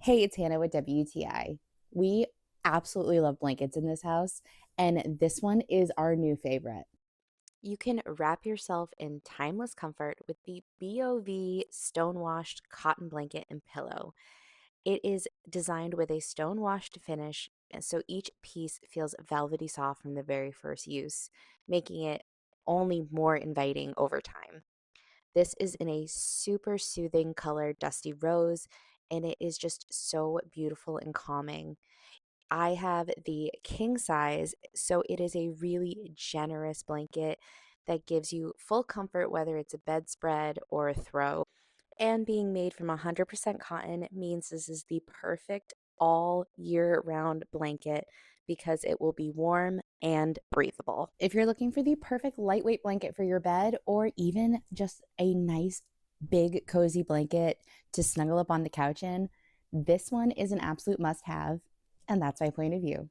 Hey, it's Hannah with WTI. We absolutely love blankets in this house, and this one is our new favorite. You can wrap yourself in timeless comfort with the BOV stonewashed cotton blanket and pillow. It is designed with a stonewashed finish, and so each piece feels velvety soft from the very first use, making it only more inviting over time. This is in a super soothing color, dusty rose, and it is just so beautiful and calming. I have the king size, so it is a really generous blanket that gives you full comfort whether it's a bedspread or a throw. And being made from 100% cotton means this is the perfect all year round blanket because it will be warm and breathable. If you're looking for the perfect lightweight blanket for your bed, or even just a nice, big, cozy blanket to snuggle up on the couch in, this one is an absolute must have, and that's my point of view.